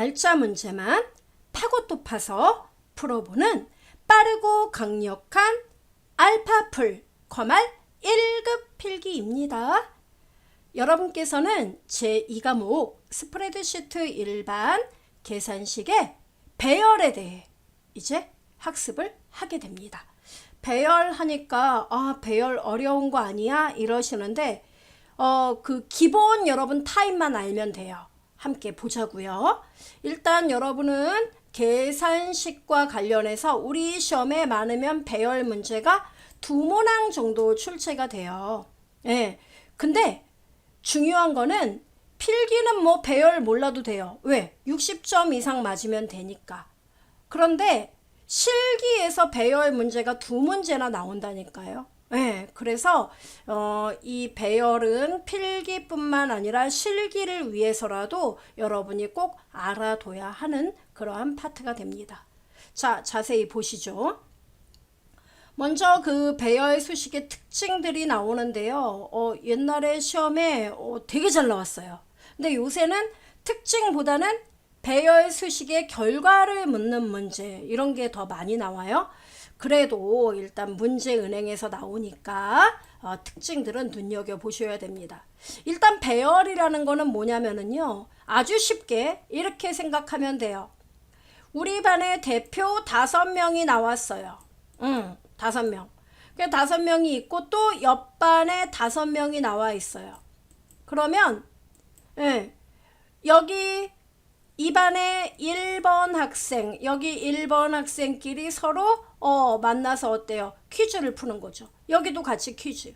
알짜 문제만 파고 또 파서 풀어보는 빠르고 강력한 알파풀 컴알 1급 필기입니다. 여러분께서는 제2과목 스프레드시트 일반 계산식의 배열에 대해 이제 학습을 하게 됩니다. 배열하니까 배열 어려운 거 아니야? 이러시는데 그 기본 여러분 타입만 알면 돼요. 함께 보자고요. 일단 여러분은 계산식과 관련해서 우리 시험에 많으면 배열 문제가 2문항 정도 출제가 돼요. 예. 근데 중요한 거는 필기는 뭐 배열 몰라도 돼요. 왜? 60점 이상 맞으면 되니까. 그런데 실기에서 배열 문제가 2문제나 나온다니까요. 네, 그래서 이 배열은 필기뿐만 아니라 실기를 위해서라도 여러분이 꼭 알아둬야 하는 그러한 파트가 됩니다. 자, 자세히 보시죠. 먼저 그 배열 수식의 특징들이 나오는데요. 옛날에 시험에 되게 잘 나왔어요. 근데 요새는 특징보다는 배열 수식의 결과를 묻는 문제 이런 게 더 많이 나와요. 그래도 일단 문제은행에서 나오니까 특징들은 눈여겨보셔야 됩니다. 일단 배열이라는 거는 뭐냐면은요. 아주 쉽게 이렇게 생각하면 돼요. 우리 반에 대표 5명이 나왔어요. 5명. 그 5명이 있고 또 옆반에 5명이 나와 있어요. 그러면 여기 2반에 1번 학생, 여기 1번 학생끼리 서로 만나서 어때요? 퀴즈를 푸는 거죠. 여기도 같이 퀴즈.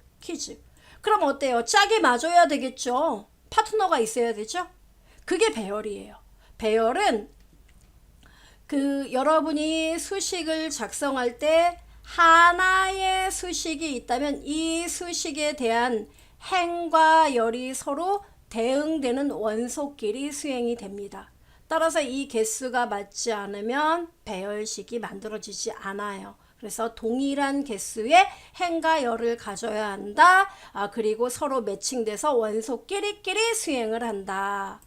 그럼 어때요? 짝이 맞아야 되겠죠. 파트너가 있어야 되죠. 그게 배열이에요. 배열은 그 여러분이 수식을 작성할 때 하나의 수식이 있다면 이 수식에 대한 행과 열이 서로 대응되는 원소끼리 수행이 됩니다. 따라서 이 개수가 맞지 않으면 배열식이 만들어지지 않아요. 그래서 동일한 개수의 행과 열을 가져야 한다. 그리고 서로 매칭돼서 원소끼리끼리 수행을 한다.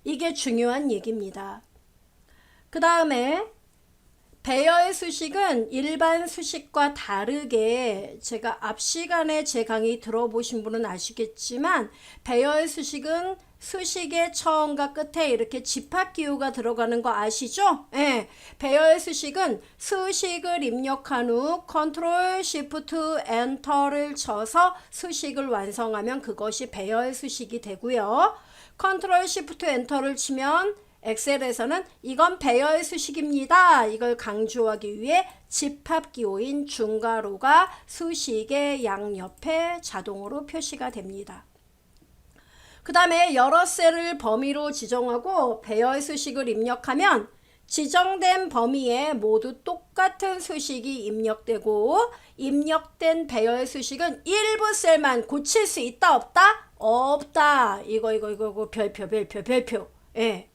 이게 중요한 얘기입니다. 그 다음에 배열 수식은 일반 수식과 다르게 제가 앞 시간에 제 강의 들어보신 분은 아시겠지만 배열 수식은 수식의 처음과 끝에 이렇게 집합기호가 들어가는 거 아시죠? 예. 배열 수식은 수식을 입력한 후 컨트롤 시프트 엔터를 쳐서 수식을 완성하면 그것이 배열 수식이 되고요. 컨트롤 시프트 엔터를 치면 엑셀에서는 이건 배열 수식입니다. 이걸 강조하기 위해 집합기호인 중괄호가 수식의 양옆에 자동으로 표시가 됩니다. 그 다음에 여러 셀을 범위로 지정하고 배열 수식을 입력하면 지정된 범위에 모두 똑같은 수식이 입력되고 입력된 배열 수식은 일부 셀만 고칠 수 있다 없다? 없다. 이거 별표. 예.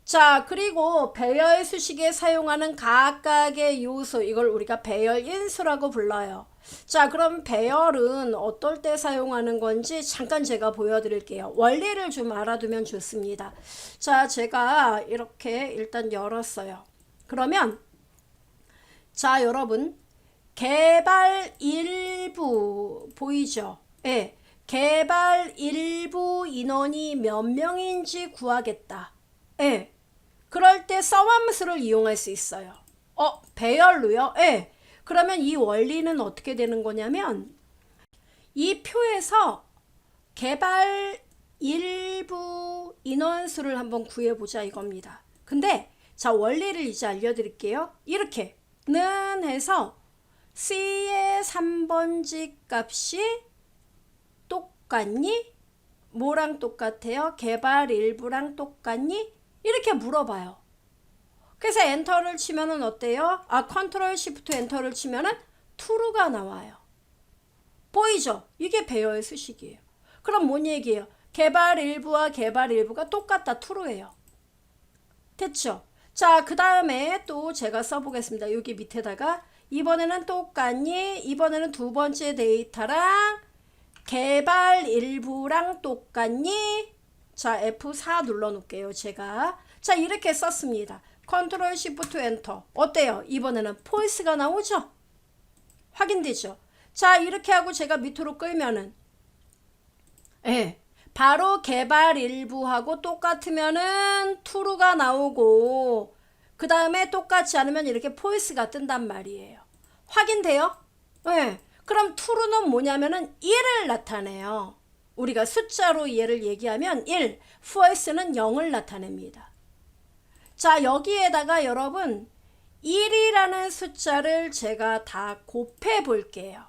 자, 그리고 배열 수식에 사용하는 각각의 요소, 이걸 우리가 배열 인수라고 불러요. 자, 그럼 배열은 어떨 때 사용하는 건지 잠깐 제가 보여드릴게요. 원리를 좀 알아두면 좋습니다. 자, 제가 이렇게 일단 열었어요. 그러면 자, 여러분 개발 일부 보이죠? 예, 개발 일부 인원이 몇 명인지 구하겠다. 예. 그럴 때 서함수를 이용할 수 있어요. 배열로요? 예. 그러면 이 원리는 어떻게 되는 거냐면 이 표에서 개발 일부 인원수를 한번 구해보자 이겁니다. 근데 자, 원리를 이제 알려드릴게요. 이렇게는 해서 C의 3번지 값이 똑같니? 뭐랑 똑같아요? 개발 일부랑 똑같니? 이렇게 물어봐요. 그래서 엔터를 치면은 어때요? 컨트롤 시프트 엔터를 치면은 true가 나와요. 보이죠? 이게 배열 수식이에요. 그럼 뭔 얘기예요? 개발 일부와 개발 일부가 똑같다. true예요. 됐죠? 자, 그 다음에 또 제가 써보겠습니다. 여기 밑에다가 이번에는 똑같니? 이번에는 두 번째 데이터랑 개발 일부랑 똑같니? 자, F4 눌러 놓을게요. 제가 자, 이렇게 썼습니다. 컨트롤 시프트 엔터. 어때요? 이번에는 false가 나오죠? 확인되죠? 자, 이렇게 하고 제가 밑으로 끌면은 예, 바로 개발 일부하고 똑같으면은 true가 나오고 그 다음에 똑같지 않으면 이렇게 false가 뜬단 말이에요. 확인돼요? 예. 그럼 true는 뭐냐면은 1을 나타내요. 우리가 숫자로 얘를 얘기하면 1, false는 0을 나타냅니다. 자, 여기에다가 여러분 1이라는 숫자를 제가 다 곱해 볼게요.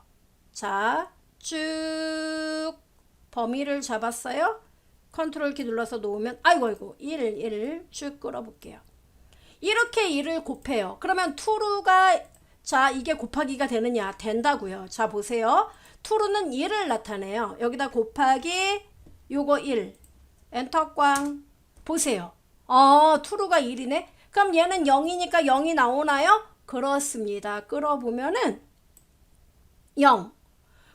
자, 쭉 범위를 잡았어요. 컨트롤 키 눌러서 놓으면 아이고 1을 쭉 끌어볼게요. 이렇게 1을 곱해요. 그러면 true가 자, 이게 곱하기가 되느냐? 된다고요. 자, 보세요. true는 1을 나타내요. 여기다 곱하기 요거 1 엔터 꽝 보세요. true가 1이네. 그럼 얘는 0이니까 0이 나오나요? 그렇습니다. 끌어보면은 0.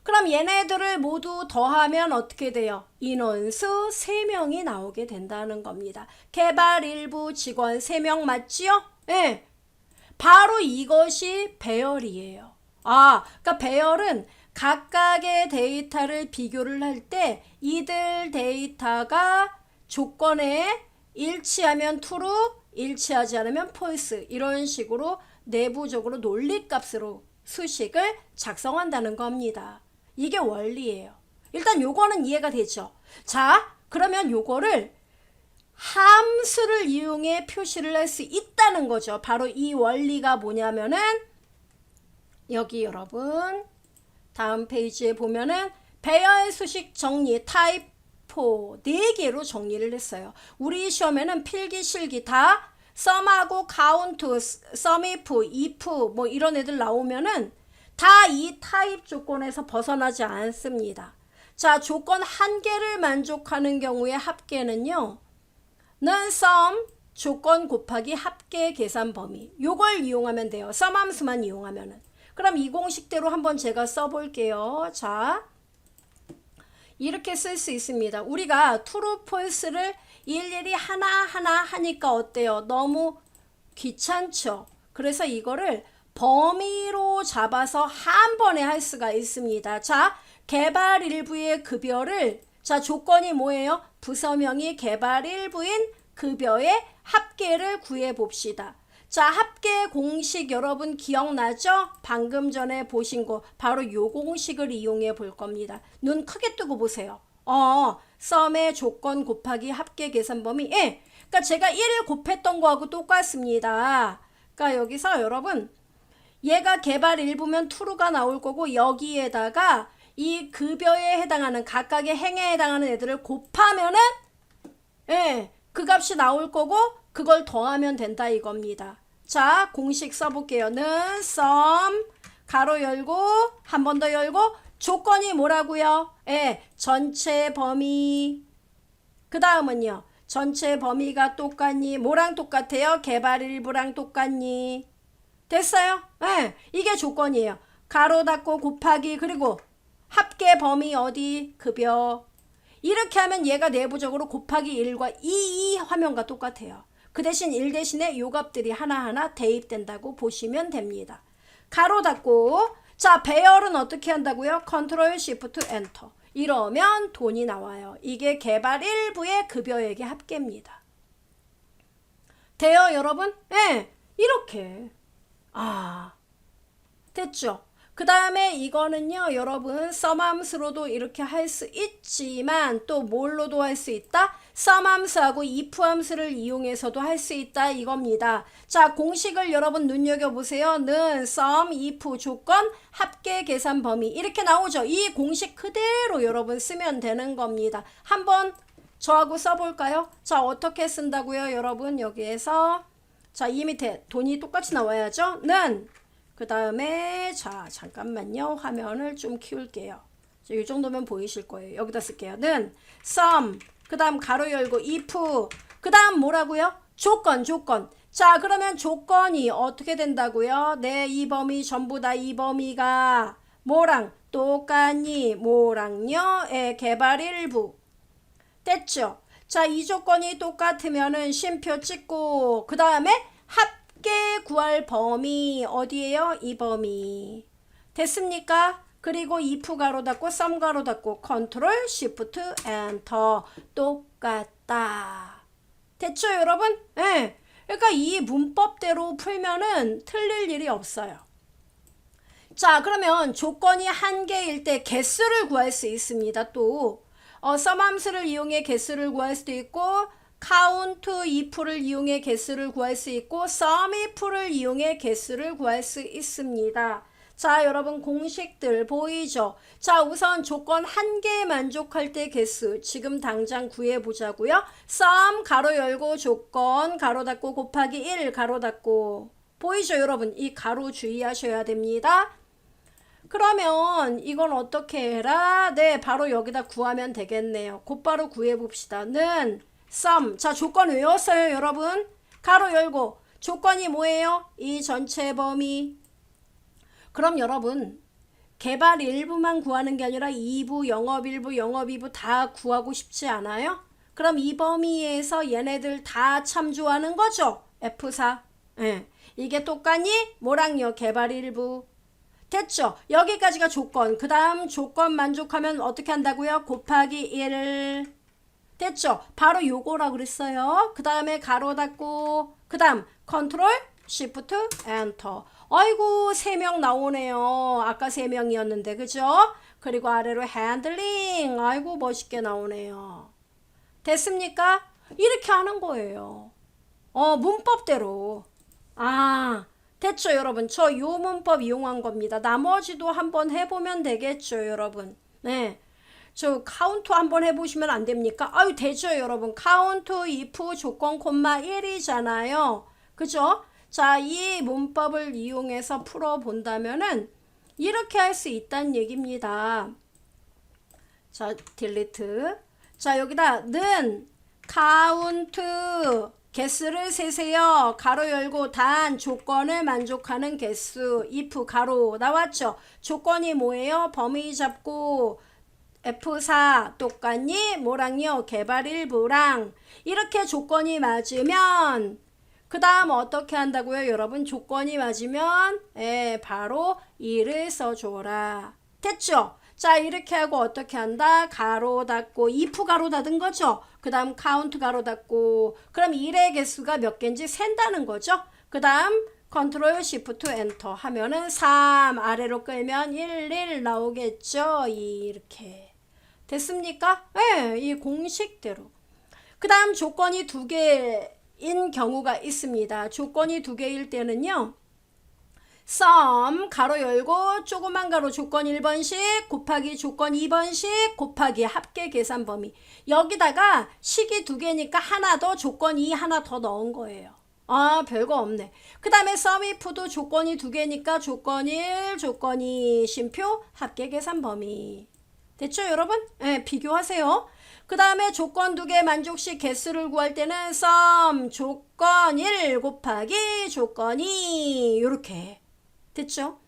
그럼 얘네들을 모두 더하면 어떻게 돼요? 인원수 3명이 나오게 된다는 겁니다. 개발 일부 직원 3명 맞지요? 네. 바로 이것이 배열이에요. 그러니까 배열은 각각의 데이터를 비교를 할 때 이들 데이터가 조건에 일치하면 true, 일치하지 않으면 false 이런 식으로 내부적으로 논리값으로 수식을 작성한다는 겁니다. 이게 원리예요. 일단 요거는 이해가 되죠. 자, 그러면 요거를 함수를 이용해 표시를 할 수 있다는 거죠. 바로 이 원리가 뭐냐면은 여기 여러분 다음 페이지에 보면은 배열 수식 정리 타입 4 4개로 정리를 했어요. 우리 시험에는 필기 실기 다 sum하고 count, sumif, if 뭐 이런 애들 나오면은 다 이 타입 조건에서 벗어나지 않습니다. 자, 조건 한 개를 만족하는 경우에 합계는요. 는 sum 조건 곱하기 합계 계산 범위 요걸 이용하면 돼요. sum 함수만 이용하면은. 그럼 이 공식대로 한번 제가 써볼게요. 자, 이렇게 쓸 수 있습니다. 우리가 true, false를 일일이 하나하나 하니까 어때요? 너무 귀찮죠? 그래서 이거를 범위로 잡아서 한 번에 할 수가 있습니다. 자, 개발 일부의 급여를 자, 조건이 뭐예요? 부서명이 개발 일부인 급여의 합계를 구해 봅시다. 자, 합계 공식 여러분 기억나죠? 방금 전에 보신 거 바로 요 공식을 이용해 볼 겁니다. 눈 크게 뜨고 보세요. sum의 조건 곱하기 합계 계산 범위. 예. 그러니까 제가 1을 곱했던 거하고 똑같습니다. 그러니까 여기서 여러분 얘가 개발 일부면 true가 나올 거고 여기에다가 이 급여에 해당하는 각각의 행에 해당하는 애들을 곱하면은 예, 그 값이 나올 거고 그걸 더하면 된다 이겁니다. 자, 공식 써볼게요. 는 sum 가로 열고 한 번 더 열고 조건이 뭐라고요? 예, 전체 범위. 그 다음은요. 전체 범위가 똑같니? 뭐랑 똑같아요? 개발 일부랑 똑같니? 됐어요? 예, 이게 조건이에요. 가로 닫고 곱하기 그리고 합계 범위 어디? 급여. 이렇게 하면 얘가 내부적으로 곱하기 1과 이 화면과 똑같아요. 그 대신 1 대신에 요 값들이 하나하나 대입된다고 보시면 됩니다. 가로 닫고 자, 배열은 어떻게 한다고요? 컨트롤 시프트 엔터. 이러면 돈이 나와요. 이게 개발 일부의 급여액의 합계입니다. 돼요, 여러분? 네, 이렇게. 됐죠? 그 다음에 이거는요, 여러분, sum 함수로도 이렇게 할 수 있지만 또 뭘로도 할 수 있다? sum 함수하고 if 함수를 이용해서도 할 수 있다 이겁니다. 자, 공식을 여러분 눈여겨보세요. 는 sum, if 조건, 합계 계산 범위 이렇게 나오죠. 이 공식 그대로 여러분 쓰면 되는 겁니다. 한번 저하고 써볼까요? 자, 어떻게 쓴다고요, 여러분? 여기에서 자, 이 밑에 돈이 똑같이 나와야죠. 는 그 다음에 자, 잠깐만요. 화면을 좀 키울게요. 이 정도면 보이실 거예요. 여기다 쓸게요. 는 sum 그 다음 가로 열고 if 그 다음 뭐라고요? 조건. 자, 그러면 조건이 어떻게 된다고요? 네, 이 범위 전부 다 이 범위가 뭐랑 똑같니? 뭐랑요? 예, 개발 일부. 됐죠? 자, 이 조건이 똑같으면은 쉼표 찍고 그 다음에 합계 구할 범위 어디에요? 이 범위. 됐습니까? 그리고 if 가로 닫고 sum 가로 닫고 컨트롤 shift 엔터 똑같다. 됐죠, 여러분? 네. 그러니까 이 문법대로 풀면은 틀릴 일이 없어요. 자, 그러면 조건이 한 개일 때 개수를 구할 수 있습니다. 또 sum 함수를 이용해 개수를 구할 수도 있고 count if를 이용해 개수를 구할 수 있고 sum if를 이용해 개수를 구할 수 있습니다. 자, 여러분 공식들 보이죠? 자, 우선 조건 한 개에 만족할 때 개수 지금 당장 구해보자고요. sum 가로 열고 조건 가로 닫고 곱하기 1 가로 닫고 보이죠, 여러분? 이 가로 주의하셔야 됩니다. 그러면 이건 어떻게 해라? 네, 바로 여기다 구하면 되겠네요. 곧바로 구해봅시다. 는 sum. 자, 조건 외웠어요, 여러분? 가로 열고 조건이 뭐예요? 이 전체 범위. 그럼 여러분 개발 일부만 구하는 게 아니라 2부, 영업 1부, 영업 2부 다 구하고 싶지 않아요? 그럼 이 범위에서 얘네들 다 참조하는 거죠? F4. 네. 이게 똑같니? 뭐랑요? 개발 일부. 됐죠? 여기까지가 조건. 그 다음 조건 만족하면 어떻게 한다고요? 곱하기 1. 됐죠? 바로 요거라 그랬어요. 그 다음에 가로 닫고 그 다음 컨트롤 시프트 엔터. 아이고 3명 나오네요. 아까 3명이었는데 그죠? 그리고 아래로 핸들링. 아이고 멋있게 나오네요. 됐습니까? 이렇게 하는 거예요. 문법대로. 아, 됐죠, 여러분? 저 요 문법 이용한 겁니다. 나머지도 한번 해보면 되겠죠, 여러분? 네. 저 카운트 한번 해보시면 안 됩니까? 아유, 되죠, 여러분. 카운트 if 조건 콤마 1이잖아요. 그죠? 자, 이 문법을 이용해서 풀어본다면은 이렇게 할 수 있다는 얘기입니다. 자, 딜리트. 자, 여기다 는 카운트 개수를 세세요. 가로 열고 단 조건을 만족하는 개수 if 가로 나왔죠. 조건이 뭐예요? 범위 잡고 F4 똑같니? 뭐랑요? 개발 일부랑 이렇게 조건이 맞으면 그 다음 어떻게 한다고요? 여러분 조건이 맞으면 바로 2를 써줘라. 됐죠? 자, 이렇게 하고 어떻게 한다? 가로 닫고 if 가로 닫은 거죠. 그 다음 count 가로 닫고 그럼 1의 개수가 몇 개인지 센다는 거죠. 그 다음 컨트롤 시프트 엔터 하면은 3 아래로 끌면 1 나오겠죠. 이렇게 됐습니까? 네, 이 공식대로. 그 다음 조건이 2개인 경우가 있습니다. 조건이 2개일 때는요. sum 가로 열고 조그만 가로 조건 1번씩 곱하기 조건 2번씩 곱하기 합계 계산 범위. 여기다가 식이 2개니까 하나 더 조건 2 하나 더 넣은 거예요. 아, 별거 없네. 그 다음에 sum if도 조건이 2개니까 조건 1, 조건 2 쉼표 합계 계산 범위. 됐죠, 여러분? 네, 비교하세요. 그 다음에 조건 2개 만족시 개수를 구할 때는 sum 조건 1 곱하기 조건 2 이렇게. 됐죠?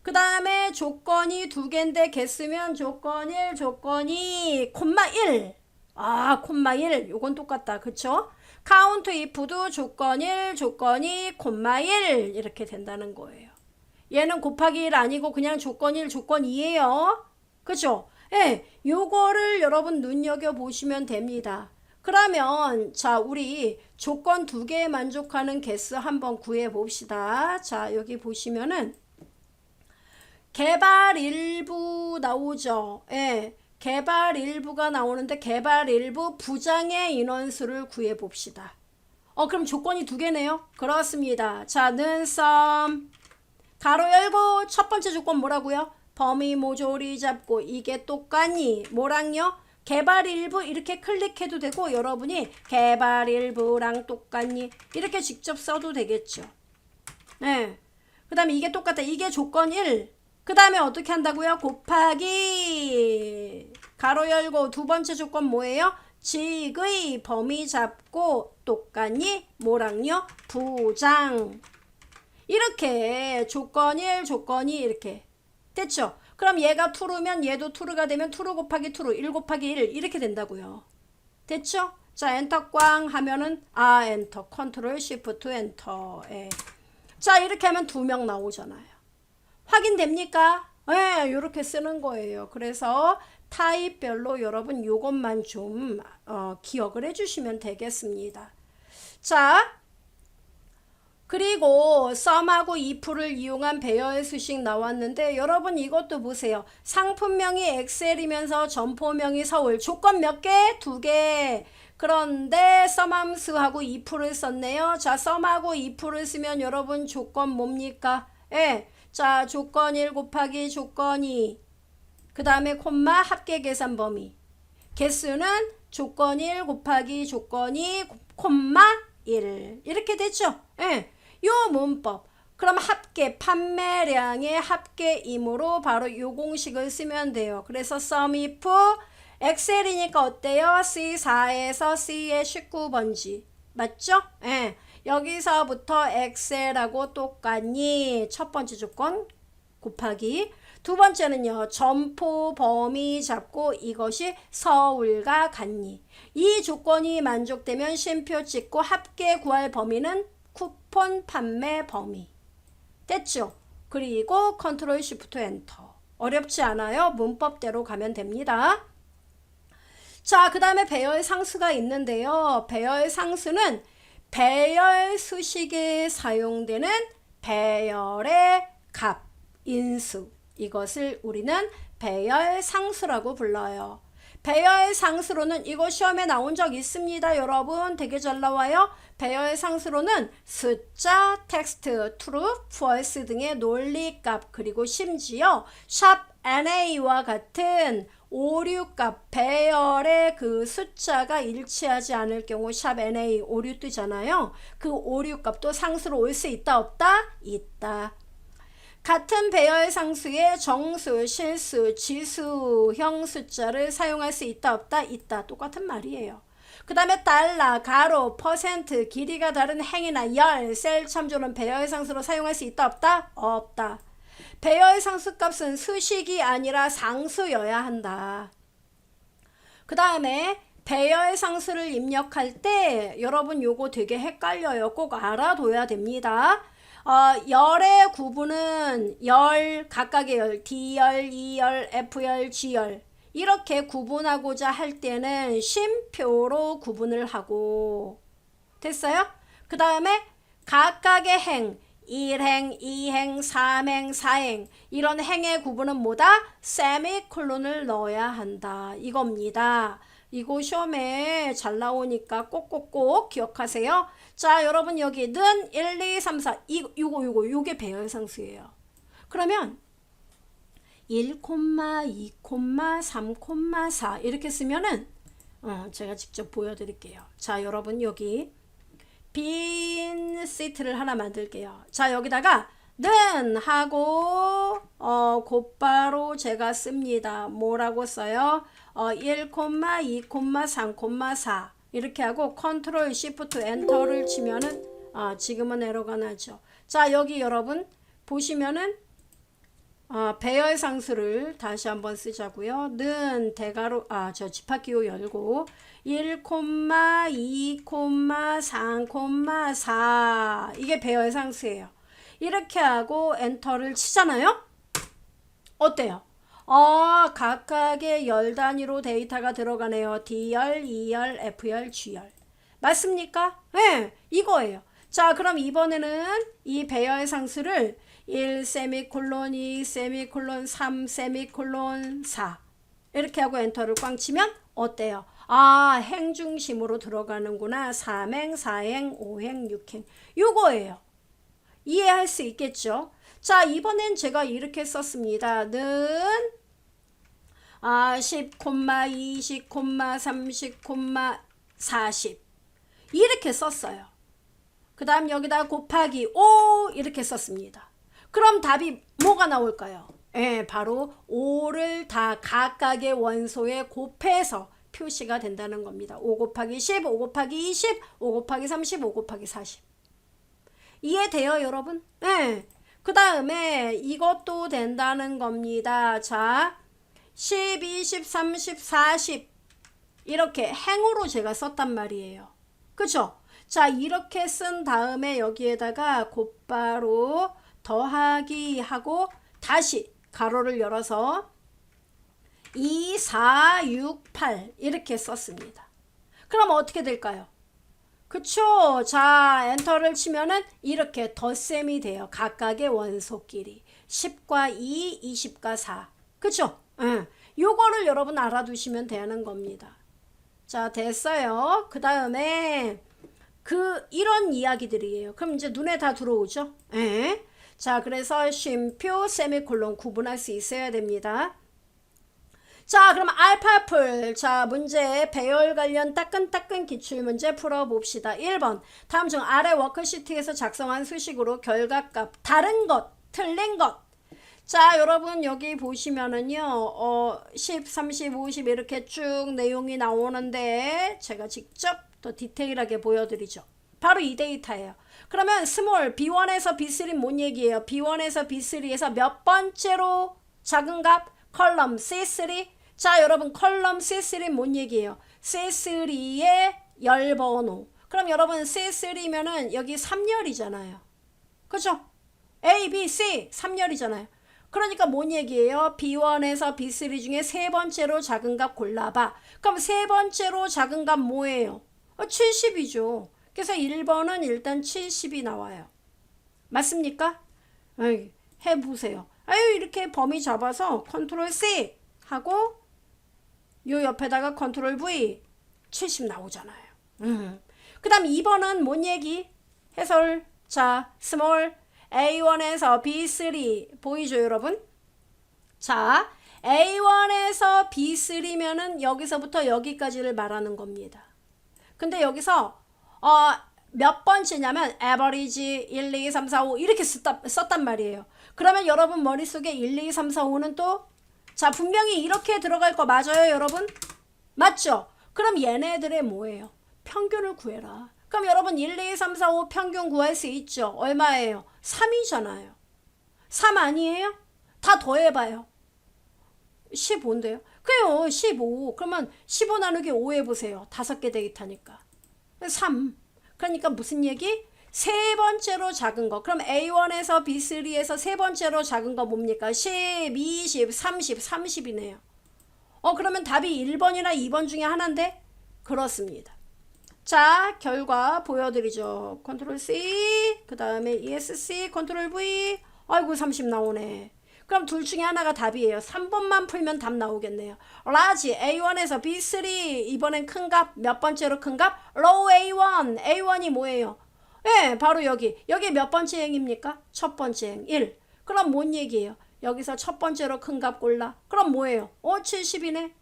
그 다음에 조건이 2개인데 개수면 조건 1, 조건 2, 콤마 1. 아, 콤마 1. 요건 똑같다. 그쵸? 카운트 if도 조건 1, 조건 2, 콤마 1. 이렇게 된다는 거예요. 얘는 곱하기 1 아니고 그냥 조건 1, 조건 2예요. 그죠? 예, 요거를 여러분 눈여겨보시면 됩니다. 그러면 자, 우리 조건 2개에 만족하는 개수 한번 구해봅시다. 자, 여기 보시면은 개발 일부 나오죠. 예, 개발 일부가 나오는데 개발 일부 부장의 인원수를 구해봅시다. 그럼 조건이 2개네요. 그렇습니다. 자, 는 sum 가로 열고 첫 번째 조건 뭐라고요? 범위 모조리 잡고 이게 똑같니? 뭐랑요? 개발 일부 이렇게 클릭해도 되고 여러분이 개발 일부랑 똑같니? 이렇게 직접 써도 되겠죠. 네. 그 다음에 이게 똑같다. 이게 조건 1. 그 다음에 어떻게 한다고요? 곱하기 가로 열고 두 번째 조건 뭐예요? 직의 범위 잡고 똑같니? 뭐랑요? 부장. 이렇게 조건 1, 조건 2 이렇게. 됐죠? 그럼 얘가 true면 얘도 true가 되면 true 곱하기 true 1 곱하기 1 이렇게 된다고요. 됐죠? 자, 엔터 꽝 하면은 엔터, 컨트롤 시프트 엔터. 예. 자, 이렇게 하면 2명 나오잖아요. 확인됩니까? 예, 이렇게 쓰는 거예요. 그래서 타입별로 여러분 요것만 좀 기억을 해주시면 되겠습니다. 자, 그리고 썸하고 if를 이용한 배열의 수식 나왔는데 여러분 이것도 보세요. 상품명이 엑셀이면서 점포명이 서울. 조건 몇 개? 2개. 그런데 썸함수하고 if를 썼네요. 자, 썸하고 if를 쓰면 여러분 조건 뭡니까? 예. 자, 조건 1 곱하기 조건 2. 그 다음에 콤마 합계 계산 범위. 개수는 조건 1 곱하기 조건 2 콤마 1. 이렇게 됐죠? 예. 요 문법. 그럼 합계, 판매량의 합계이므로 바로 요 공식을 쓰면 돼요. 그래서 sum if 엑셀이니까 어때요? C4에서 C의 19번지. 맞죠? 예. 여기서부터 엑셀하고 똑같니? 첫 번째 조건 곱하기. 두 번째는요. 점포 범위 잡고 이것이 서울과 같니? 이 조건이 만족되면 쉼표 찍고 합계 구할 범위는 쿠폰 판매 범위. 됐죠? 그리고 컨트롤 시프트 엔터. 어렵지 않아요. 문법대로 가면 됩니다. 자, 그 다음에 배열 상수가 있는데요. 배열 상수는 배열 수식에 사용되는 배열의 값, 인수. 이것을 우리는 배열 상수라고 불러요. 배열 상수로는 이거 시험에 나온 적 있습니다. 여러분 되게 잘 나와요. 배열 상수로는 숫자, 텍스트, true, false 등의 논리값 그리고 심지어 샵 NA와 같은 오류값 배열의 그 숫자가 일치하지 않을 경우 샵 NA 오류 뜨잖아요. 그 오류값도 상수로 올 수 있다 없다? 있다. 같은 배열 상수의 정수, 실수, 지수형 숫자를 사용할 수 있다 없다? 있다. 똑같은 말이에요. 그 다음에 달러, 가로, 퍼센트, 길이가 다른 행이나 열, 셀 참조는 배열 상수로 사용할 수 있다 없다? 없다. 배열 상수 값은 수식이 아니라 상수여야 한다. 그 다음에 배열 상수를 입력할 때 여러분 요거 되게 헷갈려요. 꼭 알아둬야 됩니다. 열의 구분은 열, 각각의 열, D열, E열, F열, G열 이렇게 구분하고자 할 때는 쉼표로 구분을 하고 됐어요? 그 다음에 각각의 행 1행, 2행, 3행, 4행 이런 행의 구분은 뭐다? 세미콜론을 넣어야 한다. 이겁니다. 이거 시험에 잘 나오니까 꼭꼭꼭 기억하세요. 자, 여러분 여기 는 1, 2, 3, 4 요게 배열 상수예요. 그러면 1, 2, 3, 4 이렇게 쓰면은 제가 직접 보여드릴게요. 자, 여러분 여기 빈 시트를 하나 만들게요. 자, 여기다가 는 하고 곧바로 제가 씁니다. 뭐라고 써요? 1, 2, 3, 4 이렇게 하고 컨트롤 시프트 엔터를 치면은 지금은 에러가 나죠. 자, 여기 여러분 보시면은 배열 상수를 다시 한번 쓰자고요. 는 대괄호 저 집합기호 열고 1, 2, 3, 4 이게 배열 상수예요. 이렇게 하고 엔터를 치잖아요. 어때요? 각각의 열 단위로 데이터가 들어가네요. D열, E열, F열, G열. 맞습니까? 네, 이거예요. 자, 그럼 이번에는 이 배열 상수를 1 세미콜론 2 세미콜론 3 세미콜론 4 이렇게 하고 엔터를 꽝 치면 어때요? 행 중심으로 들어가는구나. 3행, 4행, 5행, 6행 요거예요. 이해할 수 있겠죠? 자, 이번엔 제가 이렇게 썼습니다. 는 10, 20, 30, 40 이렇게 썼어요. 그 다음 여기다 곱하기 5 이렇게 썼습니다. 그럼 답이 뭐가 나올까요? 바로 5를 다 각각의 원소에 곱해서 표시가 된다는 겁니다. 5 곱하기 10, 5 곱하기 20, 5 곱하기 30, 5 곱하기 40 이해돼요, 여러분? 그 다음에 이것도 된다는 겁니다. 자, 10, 20, 30, 40 이렇게 행으로 제가 썼단 말이에요. 그쵸? 자, 이렇게 쓴 다음에 여기에다가 곧바로 더하기 하고 다시 가로를 열어서 2, 4, 6, 8 이렇게 썼습니다. 그럼 어떻게 될까요? 그쵸? 자, 엔터를 치면은 이렇게 덧셈이 돼요. 각각의 원소끼리. 10과 2, 20과 4. 그쵸? 응. 요거를 여러분 알아두시면 되는 겁니다. 자, 됐어요. 그 다음에 이런 이야기들이에요. 그럼 이제 눈에 다 들어오죠? 예. 자, 그래서 쉼표, 세미콜론 구분할 수 있어야 됩니다. 자, 그럼 알파풀. 자, 문제 배열 관련 따끈따끈 기출문제 풀어봅시다. 1번. 다음 중 아래 워크시트에서 작성한 수식으로 결과값 다른 것, 틀린 것. 자, 여러분 여기 보시면은요 10, 30, 50 이렇게 쭉 내용이 나오는데 제가 직접 더 디테일하게 보여드리죠. 바로 이 데이터예요. 그러면 스몰 B1에서 B3 뭔 얘기예요? B1에서 B3에서 몇 번째로 작은 값? 컬럼 C3. 자, 여러분 컬럼 C3 뭔 얘기예요? C3의 열번호. 그럼 여러분 C3면은 여기 3열이잖아요. 그죠? A, B, C 3열이잖아요. 그러니까 뭔 얘기예요? B1에서 B3 중에 세 번째로 작은 값 골라봐. 그럼 세 번째로 작은 값 뭐예요? 70이죠. 그래서 1번은 일단 70이 나와요. 맞습니까? 해보세요. 아유, 이렇게 범위 잡아서 컨트롤 C 하고 요 옆에다가 컨트롤 V 70 나오잖아요. 그 다음 2번은 뭔 얘기? 해설. 자, 스몰 A1에서 B3 보이죠, 여러분? 자, A1에서 B3면은 여기서부터 여기까지를 말하는 겁니다. 근데 여기서 몇 번째냐면 average 1, 2, 3, 4, 5 이렇게 썼단 말이에요. 그러면 여러분 머릿속에 1, 2, 3, 4, 5는 또 자, 분명히 이렇게 들어갈 거 맞아요, 여러분? 맞죠? 그럼 얘네들의 뭐예요? 평균을 구해라. 그럼 여러분 1, 2, 3, 4, 5 평균 구할 수 있죠? 얼마예요? 3이잖아요. 3 아니에요? 다 더해봐요. 15인데요. 그래요. 15. 그러면 15 나누기 5 해보세요. 5개 데이터니까. 3. 그러니까 무슨 얘기? 세 번째로 작은 거. 그럼 A1에서 B3에서 세 번째로 작은 거 뭡니까? 10, 20, 30, 30이네요. 그러면 답이 1번이나 2번 중에 하나인데? 그렇습니다. 자, 결과 보여드리죠. 컨트롤 C, 그 다음에 ESC, 컨트롤 V. 아이고, 30 나오네. 그럼 둘 중에 하나가 답이에요. 3번만 풀면 답 나오겠네요. 라지 A1에서 B3 이번엔 큰 값. 몇 번째로 큰 값? 로우 A1. A1이 뭐예요? 예, 바로 여기. 여기 몇 번째 행입니까? 첫 번째 행 1. 그럼 뭔 얘기예요? 여기서 첫 번째로 큰 값 골라. 그럼 뭐예요? 70이네.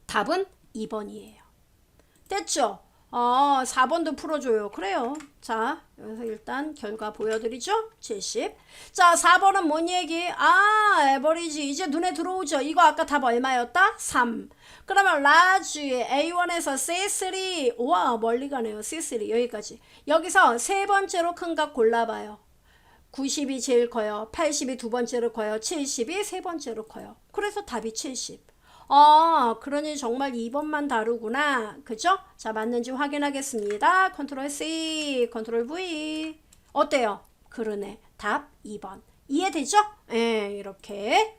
답은 2번이에요. 됐죠? 4번도 풀어줘요. 그래요. 자, 여기서 일단 결과 보여드리죠. 70. 자, 4번은 뭔 얘기? 에버리지. 이제 눈에 들어오죠. 이거 아까 답 얼마였다? 3. 그러면 라지 A1에서 C3. 우와, 멀리 가네요. C3 여기까지. 여기서 세 번째로 큰 값 골라봐요. 90이 제일 커요. 80이 두 번째로 커요. 70이 세 번째로 커요. 그래서 답이 70. 그러니 정말 2번만 다르구나. 그죠? 자, 맞는지 확인하겠습니다. 컨트롤 C, 컨트롤 V. 어때요? 그러네. 답 2번. 이해되죠? 예, 이렇게.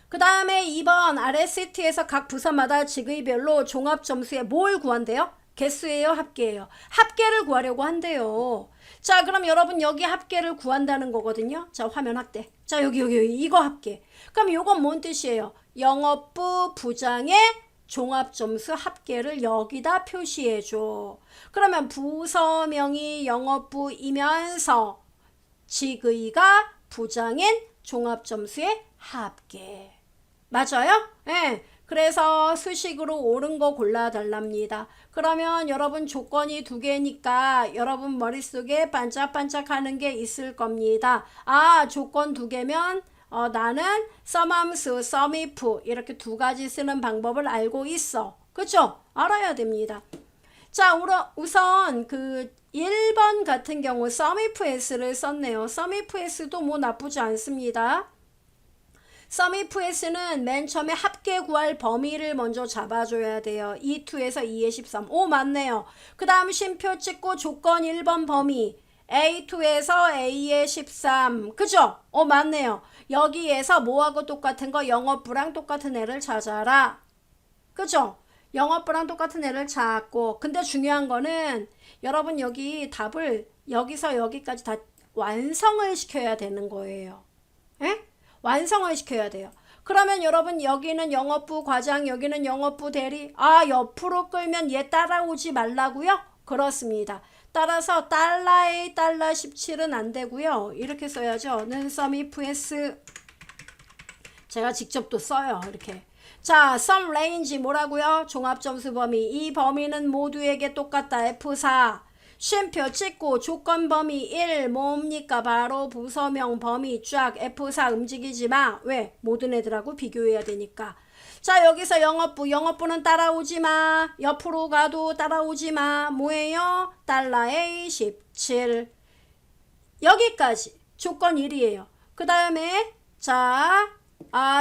그 다음에 2번 아래 시트에서 각 부서마다 직위별로 종합 점수에 뭘 구한대요? 개수예요? 합계예요? 합계를 구하려고 한대요. 자, 그럼 여러분 여기 합계를 구한다는 거거든요. 자, 화면 확대. 자, 여기 이거 합계. 그럼 요건 뭔 뜻이에요? 영업부 부장의 종합점수 합계를 여기다 표시해줘. 그러면 부서명이 영업부이면서 직의가 부장인 종합점수의 합계. 맞아요? 네. 그래서 수식으로 옳은 거 골라달랍니다. 그러면 여러분 조건이 두 개니까 여러분 머릿속에 반짝반짝하는 게 있을 겁니다. 조건 두 개면 나는 썸함수, 썸이프 이렇게 두 가지 쓰는 방법을 알고 있어. 그쵸? 알아야 됩니다. 자, 우선 그 1번 같은 경우 썸이프 S를 썼네요. 썸이프 S도 뭐 나쁘지 않습니다. sum ifs는 맨 처음에 합계 구할 범위를 먼저 잡아줘야 돼요. 2,2에서 2의 13. 오, 맞네요. 그 다음 쉼표 찍고 조건 1번 범위. A2에서 A의 13. 그죠? 맞네요. 여기에서 뭐하고 똑같은 거? 영업부랑 똑같은 애를 찾아라. 그죠? 영업부랑 똑같은 애를 찾고. 근데 중요한 거는 여러분 여기 답을 여기서 여기까지 다 완성을 시켜야 되는 거예요. 에? 완성을 시켜야 돼요. 그러면 여러분 여기는 영업부 과장, 여기는 영업부 대리. 옆으로 끌면 얘 따라오지 말라고요? 그렇습니다. 따라서 $A, $17은 안 되고요. 이렇게 써야죠. 는 sum ifs. 제가 직접 또 써요. 이렇게. 자, sum range 뭐라고요? 종합점수 범위. 이 범위는 모두에게 똑같다. F4. 쉼표 찍고 조건 범위 1 뭡니까? 바로 부서명 범위 쫙 F4 움직이지 마. 왜? 모든 애들하고 비교해야 되니까. 자, 여기서 영업부는 따라오지 마. 옆으로 가도 따라오지 마. 뭐예요? $A 17. 여기까지 조건 1이에요. 그 다음에 자,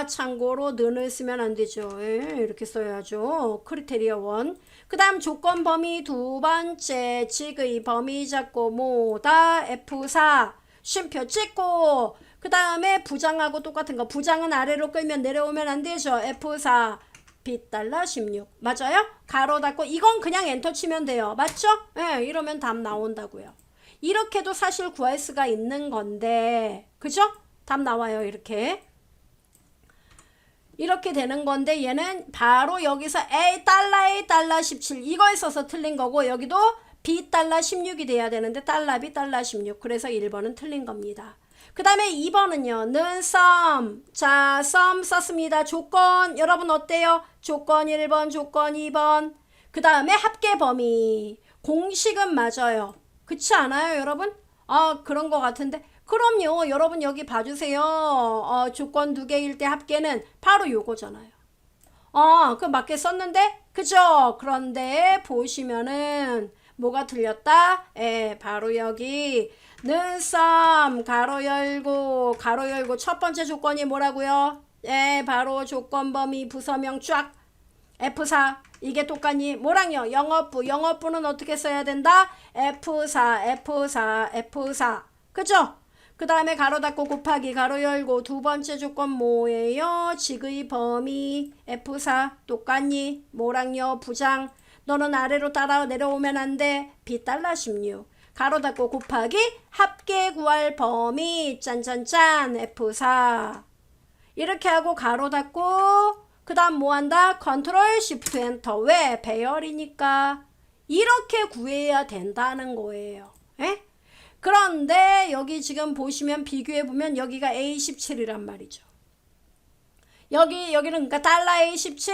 참고로 는을 쓰면 안 되죠. 이렇게 써야죠. 크리테리아 1. 그 다음 조건 범위 두 번째 직의 범위 잡고 뭐다? F4. 쉼표 찍고 그 다음에 부장하고 똑같은 거. 부장은 아래로 끌면 내려오면 안 되죠. F4. $16. 맞아요? 가로 닫고 이건 그냥 엔터 치면 돼요. 맞죠? 이러면 답 나온다고요. 이렇게도 사실 구할 수가 있는 건데 그죠? 답 나와요. 이렇게 되는 건데 얘는 바로 여기서 A, $17 이거에 써서 틀린 거고 여기도 B, $16이 돼야 되는데 $B, $16 그래서 1번은 틀린 겁니다. 그 다음에 2번은요. 는 sum. 자, sum 썼습니다. 조건 여러분 어때요? 조건 1번, 조건 2번. 그 다음에 합계 범위. 공식은 맞아요. 그렇지 않아요 여러분? 그런 거 같은데 그럼요. 여러분 여기 봐주세요. 조건 2개일 때 합계는 바로 요거잖아요. 그 맞게 썼는데 그죠? 그런데 보시면은 뭐가 틀렸다? 바로 여기 는 sum 가로 열고 첫 번째 조건이 뭐라고요? 바로 조건 범위 부서명 쫙 F4 이게 똑같니? 뭐랑요? 영업부는 어떻게 써야 된다? F4 그죠? 그 다음에 가로 닫고 곱하기 가로 열고 두 번째 조건 뭐예요? 직의 범위 F4 똑같니? 뭐랑요? 부장 너는 아래로 따라 내려오면 안 돼. B $16 가로 닫고 곱하기 합계 구할 범위 짠짠짠 F4 이렇게 하고 가로 닫고 그 다음 뭐 한다? 컨트롤 시프트 엔터. 왜? 배열이니까 이렇게 구해야 된다는 거예요. 그런데 여기 지금 보시면 비교해보면 여기가 A17이란 말이죠. 여기는 그러니까 $A17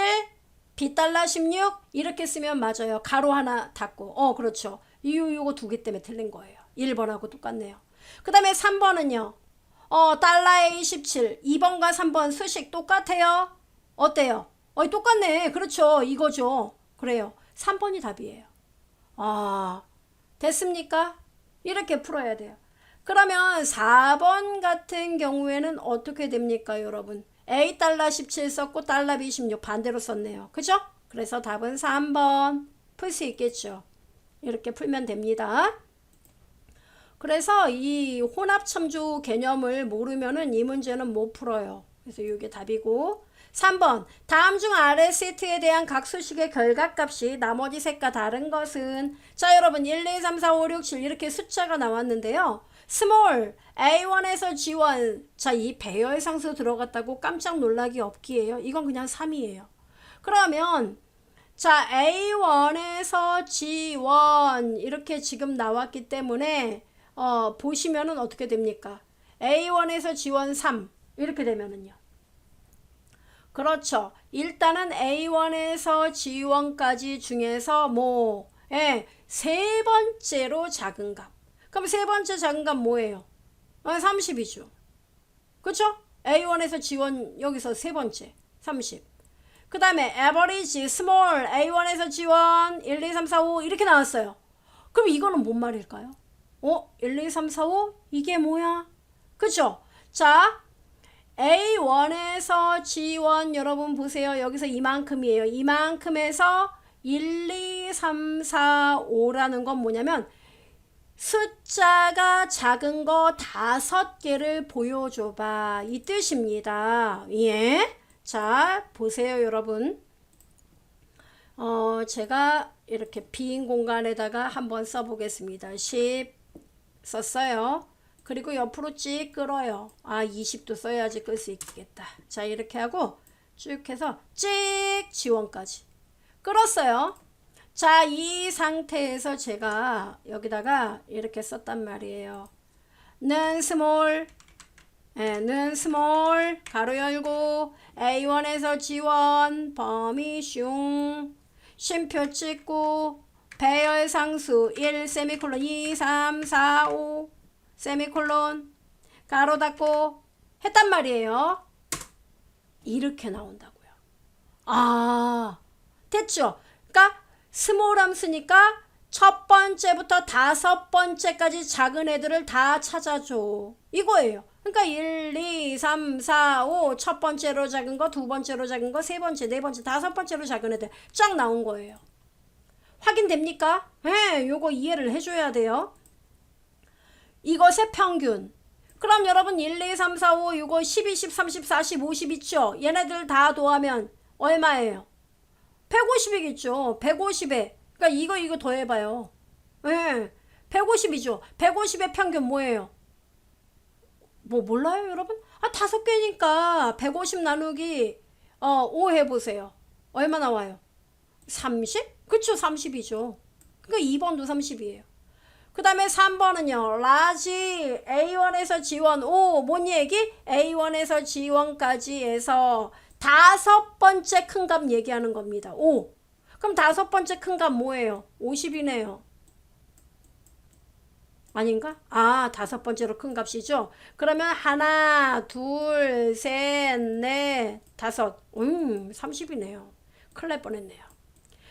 B $16 이렇게 쓰면 맞아요. 가로 하나 닫고 그렇죠. 요거 두 개 때문에 틀린 거예요. 1번하고 똑같네요. 그 다음에 3번은요. $A17 2번과 3번 수식 똑같아요. 어때요? 똑같네. 그렇죠. 이거죠. 그래요. 3번이 답이에요. 됐습니까? 이렇게 풀어야 돼요. 그러면 4번 같은 경우에는 어떻게 됩니까 여러분? A $17 썼고 $B 16 반대로 썼네요. 그죠? 그래서 답은 3번 풀 수 있겠죠. 이렇게 풀면 됩니다. 그래서 이 혼합참조 개념을 모르면은 이 문제는 못 풀어요. 그래서 이게 답이고 3번 다음 중 아래 세트에 대한 각 수식의 결과값이 나머지 셋과 다른 것은 자 여러분 1, 2, 3, 4, 5, 6, 7 이렇게 숫자가 나왔는데요. 스몰 A1에서 G1 자 이 배열 상수 들어갔다고 깜짝 놀라기 없기에요. 이건 그냥 3이에요. 그러면 자 A1에서 G1 이렇게 지금 나왔기 때문에 보시면은 어떻게 됩니까? A1에서 G1 3 이렇게 되면은요. 그렇죠. 일단은 A1에서 G1까지 중에서 세 번째로 작은 값. 그럼 세 번째 작은 값 뭐예요? 30이죠. 그렇죠? A1에서 G1 여기서 세 번째 30. 그 다음에 average small A1에서 G1 1, 2, 3, 4, 5 이렇게 나왔어요. 그럼 이거는 뭔 말일까요? 1, 2, 3, 4, 5 이게 뭐야? 그죠? 자 A1에서 G1 여러분 보세요. 여기서 이만큼이에요. 이만큼에서 1, 2, 3, 4, 5라는 건 뭐냐면 숫자가 작은 거 5개를 보여줘봐. 이 뜻입니다. 예? 자, 보세요, 여러분. 제가 이렇게 빈 공간에다가 한번 써보겠습니다. 10 썼어요. 그리고 옆으로 쭉 끌어요. 20도 써야지 끌 수 있겠다. 자, 이렇게 하고 쭉 해서 쭉 지원까지 끌었어요. 자, 이 상태에서 제가 여기다가 이렇게 썼단 말이에요. 는 스몰, 는 스몰, 가로 열고, A1에서 G1, 범위 슝, 쉼표 찍고, 배열 상수 1, 세미콜론 2, 3, 4, 5, 세미콜론, 가로 닫고 했단 말이에요. 이렇게 나온다고요. 됐죠? 그러니까 스몰 함수니까 첫 번째부터 5번째까지 작은 애들을 다 찾아줘. 이거예요. 그러니까 1, 2, 3, 4, 5 첫 번째로 작은 거, 두 번째로 작은 거, 세 번째, 네 번째, 5번째로 작은 애들 쫙 나온 거예요. 확인됩니까? 네, 요거 이해를 해줘야 돼요. 이것의 평균. 그럼 여러분 1, 2, 3, 4, 5 요거 10, 20, 30, 40, 50 있죠? 얘네들 다 더하면 얼마예요? 150이겠죠. 150에. 그러니까 이거 더해봐요. 네, 150이죠. 150의 평균 뭐예요? 뭐 몰라요 여러분? 5개니까 150 나누기 5 해보세요. 얼마 나와요? 30? 그쵸, 30이죠. 그러니까 2번도 30이에요. 그 다음에 3번은요. 라지 A1에서 G1 뭔 얘기? A1에서 G1까지 해서 5번째 큰 값 얘기하는 겁니다. 5. 그럼 5번째 큰 값 뭐예요? 50이네요. 아닌가? 5번째로 큰 값이죠. 그러면 하나, 둘, 셋, 넷, 5. 30이네요. 큰일 날 뻔했네요.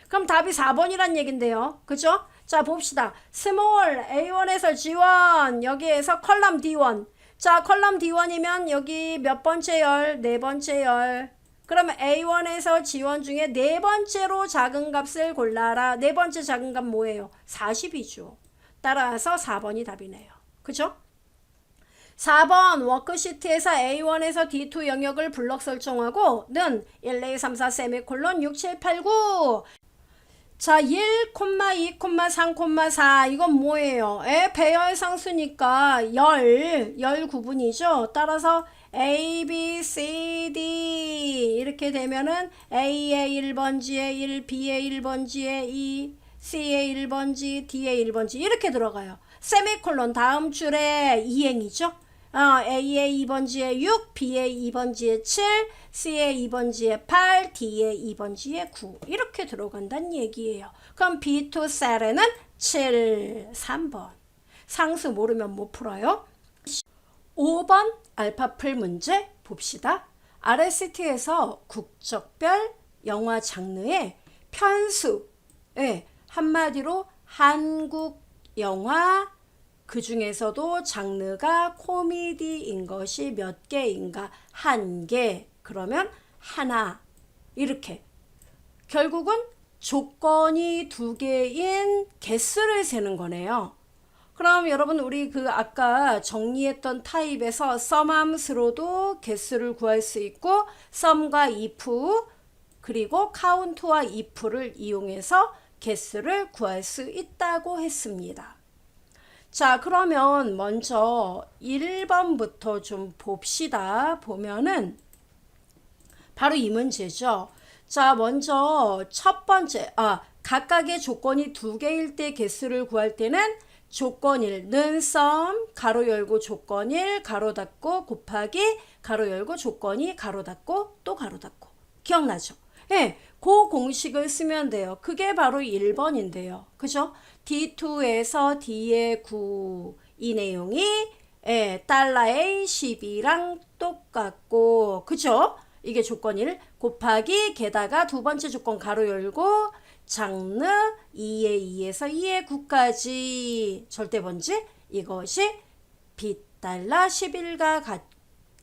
그럼 답이 4번이란 얘긴데요. 그죠? 자, 봅시다. 스몰 A1에서 G1 여기에서 컬럼 D1. 자, 컬럼 D1이면 여기 몇 번째 열? 네 번째 열. 그러면 A1에서 G1 중에 네 번째로 작은 값을 골라라. 네 번째 작은 값 뭐예요? 40이죠. 따라서 4번이 답이네요. 그죠? 4번 워크시트에서 A1에서 D2 영역을 블럭 설정하고 는 1, 2, 3, 4 세미콜론 6, 7, 8, 9. 자, 1, 2, 3, 4 이건 뭐예요? 배열 상수니까 19분이죠. 따라서 A, B, C, D 이렇게 되면은 A의 1번지에 1, B의 1번지에 2, C의 1번지, D의 1번지 이렇게 들어가요. 세미콜론 다음 줄에 이행이죠. A의 2번지에 6, B의 2번지에 7, C의 2번지에 8, D의 2번지에 9 이렇게 들어간다는 얘기예요. 그럼 B2 셀에는 7, 3번. 상수 모르면 못 풀어요. 5번 알파풀 문제 봅시다. RST에서 국적별 영화 장르의 편수, 한마디로 한국 영화 그 중에서도 장르가 코미디인 것이 몇 개인가? 1개. 그러면 하나. 이렇게. 결국은 조건이 2개인 개수를 세는 거네요. 그럼 여러분 우리 아까 정리했던 타입에서 썸함수로도 개수를 구할 수 있고 썸과 if 그리고 카운트와 if를 이용해서 개수를 구할 수 있다고 했습니다. 자, 그러면 먼저 1번부터 좀 봅시다. 보면은 바로 이 문제죠. 자, 먼저 첫 번째, 각각의 조건이 2개일 때 개수를 구할 때는 조건 1는 썸 가로 열고 조건 1 가로 닫고 곱하기 가로 열고 조건 2 가로 닫고 또 가로 닫고. 기억나죠? 그 공식을 쓰면 돼요. 그게 바로 1번인데요. 그죠? D2에서 D의 9 이 내용이 달러의 12랑 똑같고 그죠? 이게 조건 1 곱하기 게다가 두 번째 조건 가로 열고 장르 2의 2에서 2의 9까지 절대번지 이것이 B달러 11과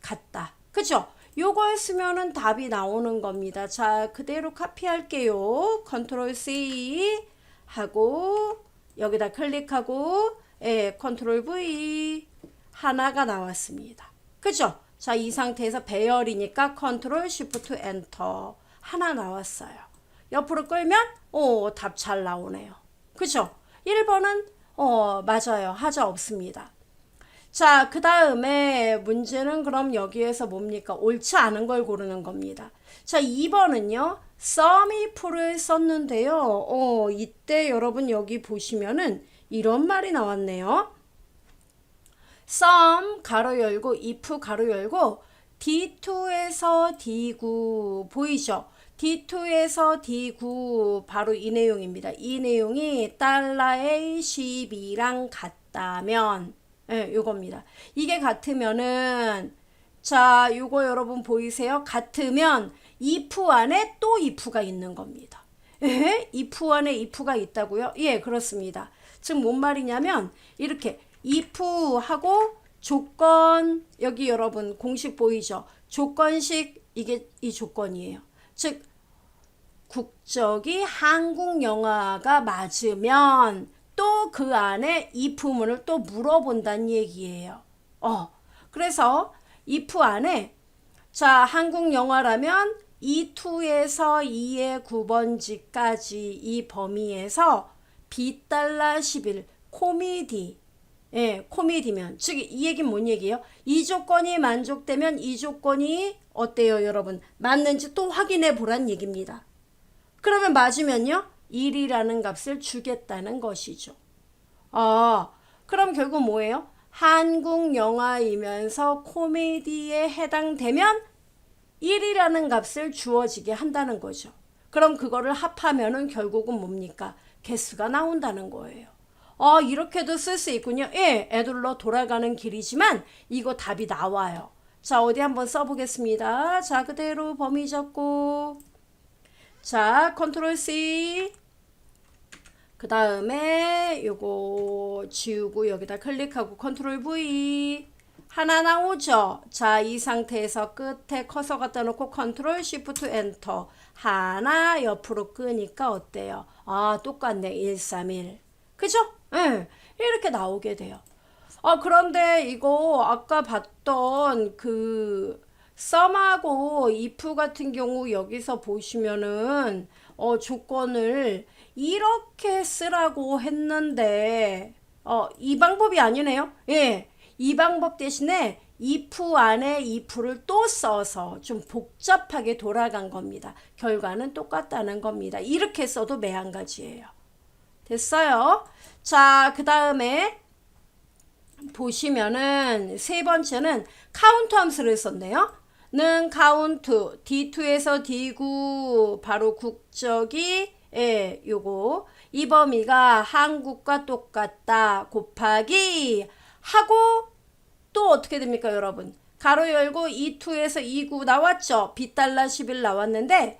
같다. 그쵸? 요거 했으면은 답이 나오는 겁니다. 자, 그대로 카피할게요. 컨트롤 C 하고 여기다 클릭하고 컨트롤 V 하나가 나왔습니다. 그죠? 자, 이 상태에서 배열이니까 컨트롤 쉬프트 엔터 하나 나왔어요. 옆으로 끌면 답 잘 나오네요. 그죠? 1번은 맞아요. 하자 없습니다. 자, 그 다음에 문제는 그럼 여기에서 뭡니까? 옳지 않은 걸 고르는 겁니다. 자, 2번은요. 썸이프를 썼는데요. 이때 여러분 여기 보시면은 이런 말이 나왔네요. sum 가로 열고 if 가로 열고 D2에서 D9 보이죠? D2에서 D9 바로 이 내용입니다. 이 내용이 달러의 12랑 같다면 요겁니다. 이게 같으면은 자, 요거 여러분 보이세요? 같으면 if 안에 또 if가 있는 겁니다. if 안에 if가 있다고요? 예, 그렇습니다. 즉 뭔 말이냐면 이렇게 if 하고 조건 여기 여러분 공식 보이죠? 조건식 이게 이 조건이에요. 즉 국적이 한국 영어가 맞으면 또 그 안에 if문을 또 물어본다는 얘기예요. 그래서 if 안에 자 한국 영어라면 2에서 2의 9번지까지 이 범위에서 $11 코미디 코미디면 즉 이 얘기는 뭔 얘기예요? 이 조건이 만족되면 이 조건이 어때요 여러분? 맞는지 또 확인해 보란 얘기입니다. 그러면 맞으면요 1이라는 값을 주겠다는 것이죠. 그럼 결국 뭐예요? 한국 영화이면서 코미디에 해당되면 1이라는 값을 주어지게 한다는 거죠. 그럼 그거를 합하면은 결국은 뭡니까? 개수가 나온다는 거예요. 이렇게도 쓸 수 있군요. 예, 애들로 돌아가는 길이지만 이거 답이 나와요. 자, 어디 한번 써보겠습니다. 자, 그대로 범위 잡고 자, 컨트롤 C 그 다음에 요거 지우고 여기다 클릭하고 컨트롤 V 하나 나오죠. 자, 이 상태에서 끝에 커서 갖다 놓고 컨트롤 쉬프트 엔터 하나 옆으로 끄니까 어때요? 똑같네. 131 그죠? 이렇게 나오게 돼요. 그런데 이거 아까 봤던 그 썸하고 if 같은 경우 여기서 보시면은 조건을 이렇게 쓰라고 했는데 이 방법이 아니네요. 예. 이 방법 대신에 if 안에 if를 또 써서 좀 복잡하게 돌아간 겁니다. 결과는 똑같다는 겁니다. 이렇게 써도 매한가지예요. 됐어요? 자, 그 다음에 보시면은 세 번째는 카운트 함수를 썼네요. 는 카운트 D2에서 D9 바로 국적이 요거 이 범위가 한국과 똑같다 곱하기 하고 또 어떻게 됩니까 여러분? 가로 열고 2에서 29 나왔죠? $11 나왔는데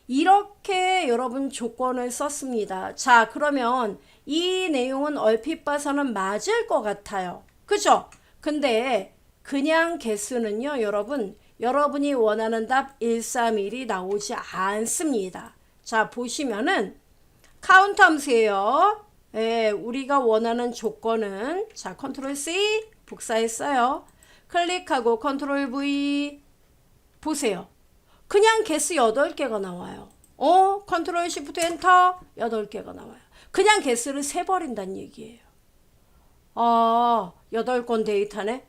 이렇게 여러분 조건을 썼습니다. 자, 그러면 이 내용은 얼핏 봐서는 맞을 것 같아요. 그죠? 근데 그냥 개수는요, 여러분이 원하는 답 131이 나오지 않습니다. 자, 보시면은 카운트 함수예요. 우리가 원하는 조건은 자, 컨트롤 C 복사했어요. 클릭하고 컨트롤 V 보세요. 그냥 개수 8개가 나와요. 컨트롤 쉬프트 엔터 8개가 나와요. 그냥 개수를 세버린다는 얘기예요. 8건 데이터네?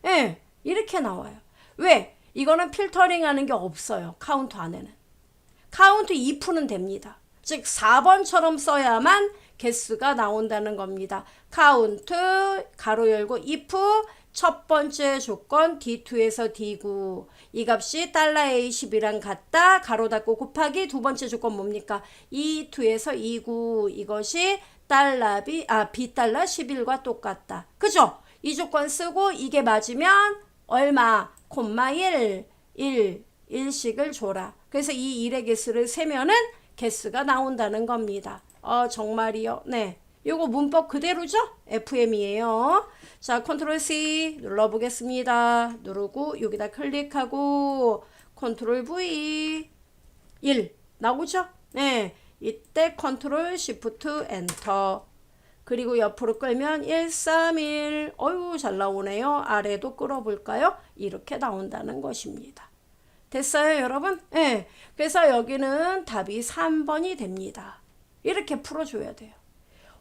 이렇게 나와요. 왜? 이거는 필터링 하는 게 없어요. 카운트 안에는. 카운트 if는 됩니다. 즉 4번처럼 써야만 개수가 나온다는 겁니다. 카운트 가로 열고 if 첫 번째 조건 D2에서 D9 이 값이 $A10이랑 같다 가로 닫고 곱하기 두 번째 조건 뭡니까? E2에서 E9 이것이 $B$11과 똑같다. 그죠? 이 조건 쓰고 이게 맞으면 얼마? 콤마 1식을 줘라. 그래서 이 1의 개수를 세면은 개수가 나온다는 겁니다. 정말이요? 네. 요거 문법 그대로죠? FM이에요. 자, 컨트롤 C 눌러보겠습니다. 누르고 여기다 클릭하고 컨트롤 V 1 나오죠? 네. 이때 컨트롤 시프트 엔터. 그리고 옆으로 끌면 131. 어유 잘 나오네요. 아래도 끌어볼까요? 이렇게 나온다는 것입니다. 됐어요, 여러분? 네. 그래서 여기는 답이 3번이 됩니다. 이렇게 풀어줘야 돼요.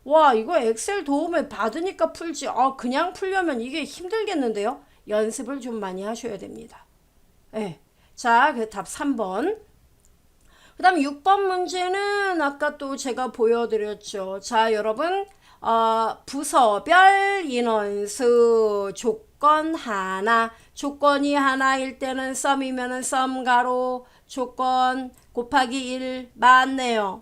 와, 이거 엑셀 도움을 받으니까 풀지. 그냥 풀려면 이게 힘들겠는데요? 연습을 좀 많이 하셔야 됩니다. 네. 자, 그 답 3번. 그 다음 6번 문제는 아까 또 제가 보여드렸죠. 자, 여러분, 부서별 인원수 조건 하나. 조건이 하나일 때는 썸이면은 썸 가로 조건 곱하기 1 맞네요.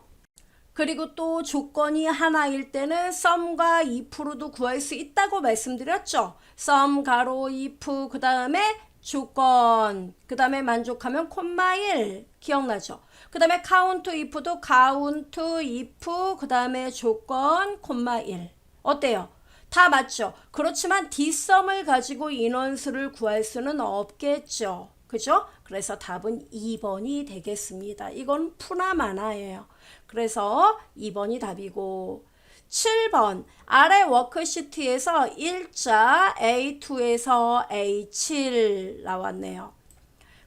그리고 또 조건이 하나일 때는 썸과 if로도 구할 수 있다고 말씀드렸죠. 썸 가로 if 그 다음에 조건 그 다음에 만족하면 콤마 1 기억나죠? 그 다음에 count if도 count if 그 다음에 조건 콤마 1 어때요? 다 맞죠? 그렇지만 dsum을 가지고 인원수를 구할 수는 없겠죠. 그죠? 그래서 답은 2번이 되겠습니다. 이건 푸나마나예요. 그래서 2번이 답이고 7번 아래 워크시트에서 일자 A2에서 A7 나왔네요.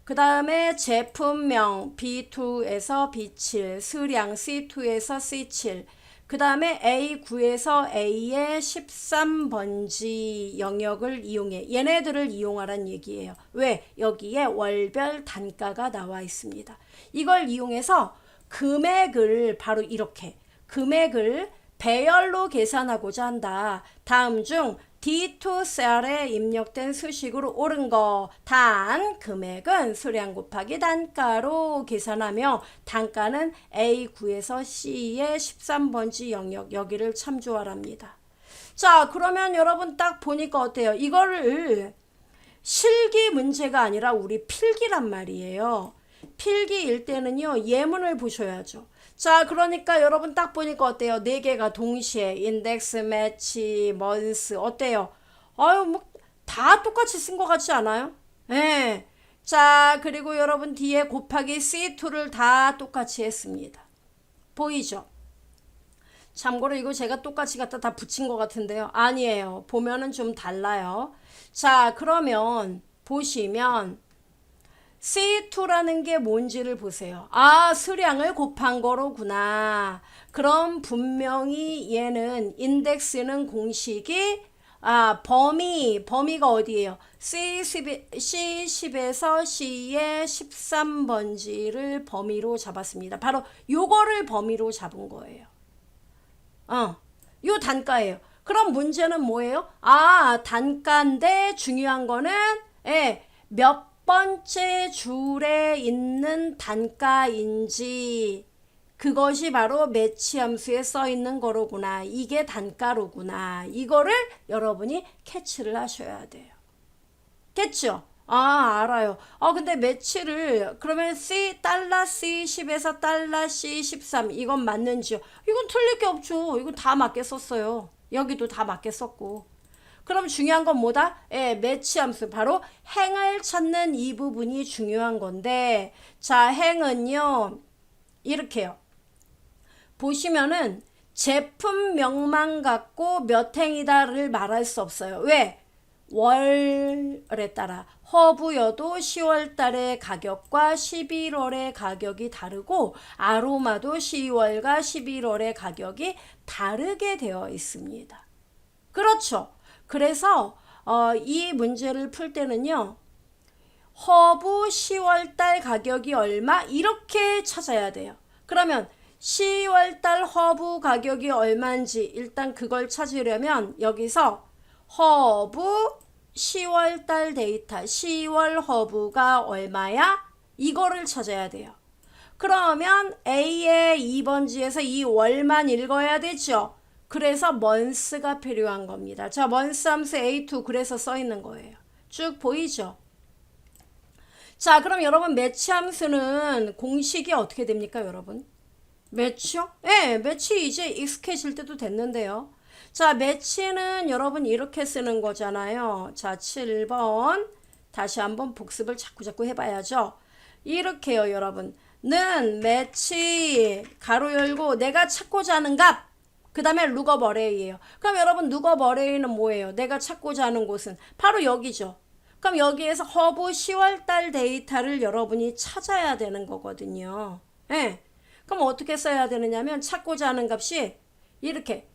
그 다음에 제품명 B2에서 B7 수량 C2에서 C7 그 다음에 A9에서 A의 13번지 영역을 이용해 얘네들을 이용하란 얘기예요. 왜? 여기에 월별 단가가 나와 있습니다. 이걸 이용해서 금액을 바로 이렇게 금액을 배열로 계산하고자 한다. 다음 중 D2 셀에 입력된 수식으로 옳은 거 단 금액은 수량 곱하기 단가로 계산하며 단가는 A9에서 C의 13번지 영역 여기를 참조하랍니다. 자, 그러면 여러분 딱 보니까 어때요? 이거를 실기 문제가 아니라 우리 필기란 말이에요. 필기일 때는요 예문을 보셔야죠. 자, 그러니까 여러분 딱 보니까 어때요? 4개가 동시에 인덱스, 매치, 먼스 어때요? 뭐 다 똑같이 쓴 것 같지 않아요? 네. 자, 그리고 여러분 뒤에 곱하기 C2를 다 똑같이 했습니다. 보이죠? 참고로 이거 제가 똑같이 갖다 다 붙인 것 같은데요. 아니에요. 보면은 좀 달라요. 자, 그러면 보시면 C2라는 게 뭔지를 보세요. 수량을 곱한 거로구나. 그럼 분명히 얘는 인덱스는 공식이 범위가 어디예요? C10에서 C의 13번지를 범위로 잡았습니다. 바로 요거를 범위로 잡은 거예요. 요 단가예요. 그럼 문제는 뭐예요? 단가인데 중요한 거는 몇 번째 줄에 있는 단가인지 그것이 바로 매치 함수에 써 있는 거로구나. 이게 단가로구나. 이거를 여러분이 캐치를 하셔야 돼요. 겠죠? 알아요. 근데 매치를 그러면 달러 C10에서 달러 C13 이건 맞는지요? 이건 틀릴 게 없죠. 이건 다 맞게 썼어요. 여기도 다 맞게 썼고. 그럼 중요한 건 뭐다? 매치 함수 바로 행을 찾는 이 부분이 중요한 건데 자, 행은요 이렇게요. 보시면은 제품명만 갖고 몇 행이다를 말할 수 없어요. 왜? 월에 따라 허브여도 10월 달의 가격과 11월의 가격이 다르고 아로마도 10월과 11월의 가격이 다르게 되어 있습니다. 그렇죠? 그래서 이 문제를 풀 때는요. 허브 10월달 가격이 얼마? 이렇게 찾아야 돼요. 그러면 10월달 허브 가격이 얼마인지 일단 그걸 찾으려면 여기서 허브 10월달 데이터 10월 허브가 얼마야? 이거를 찾아야 돼요. 그러면 A의 2번지에서 이 월만 읽어야 되죠. 그래서 months가 필요한 겁니다. 자, months 함수 A2 그래서 써 있는 거예요. 쭉 보이죠? 자, 그럼 여러분 매치 함수는 공식이 어떻게 됩니까, 여러분? 매치요? 네, 매치 이제 익숙해질 때도 됐는데요. 자, 매치는 여러분 이렇게 쓰는 거잖아요. 자, 7번. 다시 한번 복습을 자꾸자꾸 해봐야죠. 이렇게요, 여러분. 는 매치 가로 열고 내가 찾고자 하는 값. 그 다음에 룩업 어레이예요. 그럼 여러분 룩업 어레이는 뭐예요? 내가 찾고자 하는 곳은 바로 여기죠. 그럼 여기에서 허브 10월달 데이터를 여러분이 찾아야 되는 거거든요. 예. 그럼 어떻게 써야 되느냐면 찾고자 하는 값이 이렇게.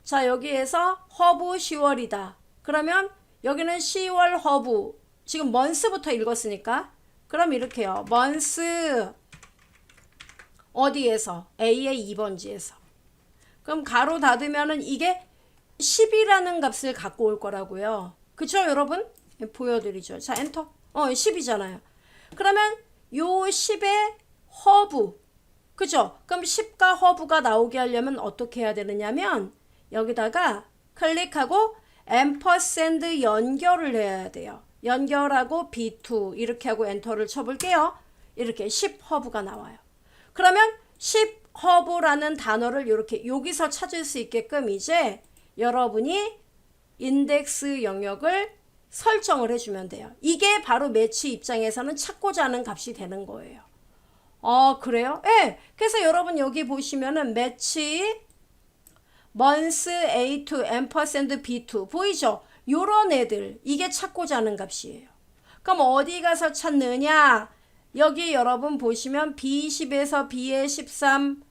자, 여기에서 허브 10월이다. 그러면 여기는 10월 허브. 지금 먼스부터 읽었으니까. 그럼 이렇게요. 먼스 어디에서? A의 2번지에서. 그럼 가로 닫으면은 이게 10이라는 값을 갖고 올 거라고요. 그쵸, 여러분? 보여드리죠. 자, 엔터. 10이잖아요. 그러면 요 10의 허브. 그죠? 그럼 10과 허브가 나오게 하려면 어떻게 해야 되느냐면 여기다가 클릭하고 앰퍼샌드 연결을 해야 돼요. 연결하고 B2 이렇게 하고 엔터를 쳐볼게요. 이렇게 10 허브가 나와요. 그러면 10 허브라는 단어를 이렇게 여기서 찾을 수 있게끔 이제 여러분이 인덱스 영역을 설정을 해주면 돼요. 이게 바로 매치 입장에서는 찾고자 하는 값이 되는 거예요. 그래요? 네. 그래서 여러분 여기 보시면은 매치 months A2 ampersand B2 보이죠? 요런 애들 이게 찾고자 하는 값이에요. 그럼 어디 가서 찾느냐? 여기 여러분 보시면 B10에서 B의 13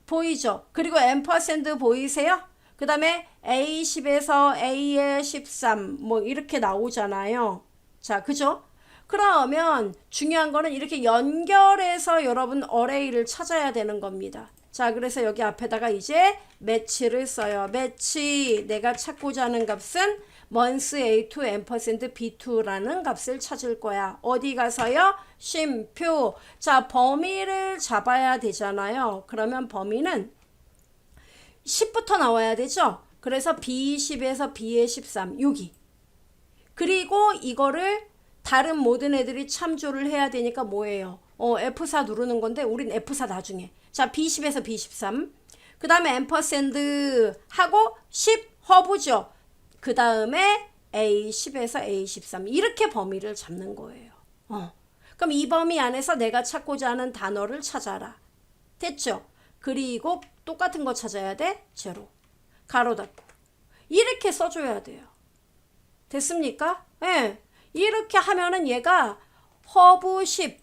보이죠? 그리고 ampersand 보이세요? 그 다음에 A10에서 A의 13 뭐 이렇게 나오잖아요. 자, 그죠? 그러면 중요한 거는 이렇게 연결해서 여러분 어레이를 찾아야 되는 겁니다. 자, 그래서 여기 앞에다가 이제 매치를 써요. 매치 내가 찾고자 하는 값은 months A2 ampersand B2라는 값을 찾을 거야. 어디 가서요? 쉼표. 자, 범위를 잡아야 되잖아요. 그러면 범위는 10부터 나와야 되죠. 그래서 B10에서 B의 13 여기. 그리고 이거를 다른 모든 애들이 참조를 해야 되니까 뭐예요? F4 누르는 건데 우린 F4 나중에. 자, B10에서 B13. 그 다음에 앰퍼샌드 하고 10 허브죠. 그 다음에 A10에서 A13 이렇게 범위를 잡는 거예요. 그럼 이 범위 안에서 내가 찾고자 하는 단어를 찾아라. 됐죠? 그리고 똑같은 거 찾아야 돼. 제로. 가로 닫고. 이렇게 써줘야 돼요. 됐습니까? 네. 이렇게 하면은 얘가 허브 10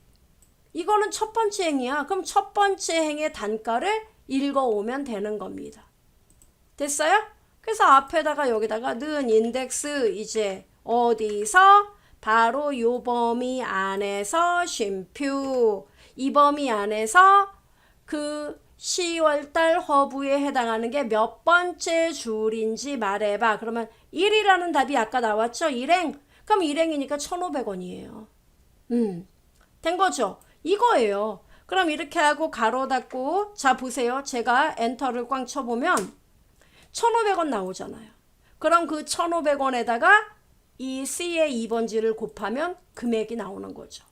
이거는 첫 번째 행이야. 그럼 첫 번째 행의 단가를 읽어오면 되는 겁니다. 됐어요? 그래서 앞에다가 여기다가 는 인덱스 이제 어디서 바로 요 범위 안에서 쉼표 이 범위 안에서 그 10월달 허브에 해당하는 게 몇 번째 줄인지 말해봐. 그러면 1이라는 답이 아까 나왔죠? 일행. 그럼 일행이니까 1,500원이에요. 된 거죠? 이거예요. 그럼 이렇게 하고 가로 닫고 자 보세요. 제가 엔터를 꽝 쳐보면 1,500원 나오잖아요. 그럼 그 1,500원에다가 이 C의 2번지를 곱하면 금액이 나오는 거죠.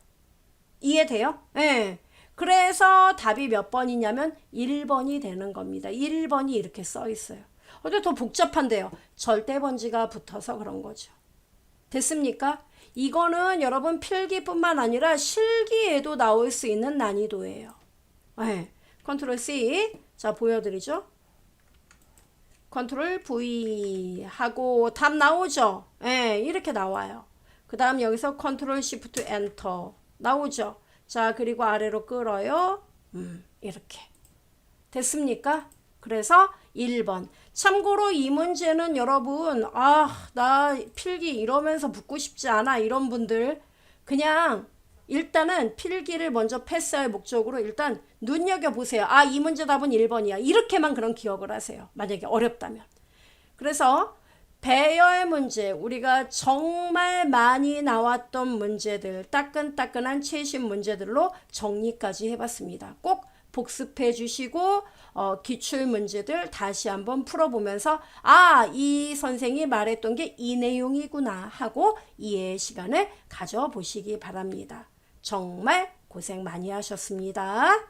이해돼요? 네. 그래서 답이 몇 번이냐면 1번이 되는 겁니다. 1번이 이렇게 써 있어요. 근데 더 복잡한데요. 절대번지가 붙어서 그런 거죠. 됐습니까? 이거는 여러분 필기뿐만 아니라 실기에도 나올 수 있는 난이도예요. 네. 컨트롤 C. 자, 보여드리죠. 컨트롤 V 하고 답 나오죠. 네, 이렇게 나와요. 그 다음 여기서 컨트롤 시프트 엔터 나오죠. 자, 그리고 아래로 끌어요. 이렇게. 됐습니까? 그래서 1번. 참고로 이 문제는 여러분, 나 필기 이러면서 붙고 싶지 않아. 이런 분들 그냥 일단은 필기를 먼저 패스할 목적으로 일단 눈여겨보세요. 이 문제 답은 1번이야. 이렇게만 그런 기억을 하세요. 만약에 어렵다면. 그래서 배열 문제, 우리가 정말 많이 나왔던 문제들, 따끈따끈한 최신 문제들로 정리까지 해봤습니다. 꼭 복습해 주시고 기출 문제들 다시 한번 풀어보면서 이 선생이 말했던 게 이 내용이구나 하고 이해의 시간을 가져보시기 바랍니다. 정말 고생 많이 하셨습니다.